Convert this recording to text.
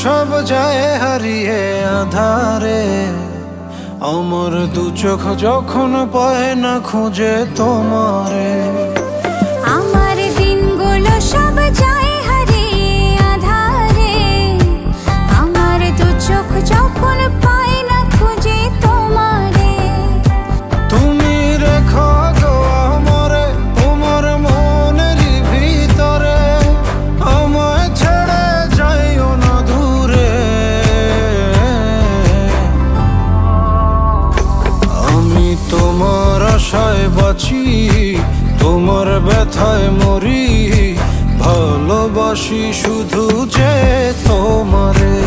সব যায় হারিয়ে আধারে, আমার দু চোখ যখন পায় না খুঁজে তোমারে। আমার দিনগুলো সব যায় হারিয়ে আধারে, আমার দু চোখ যখন পায় না খুঁজে তোমারে। তুমি রেখো গো আমরে তোমার মনের ভিতরে, আমায় ছেড়ে যাইও না দূরে। আমি তোমার আশায় বাঁচি, তোমার ব্যথায় মরি, ভালোবাসি শুধু যে তোমারে।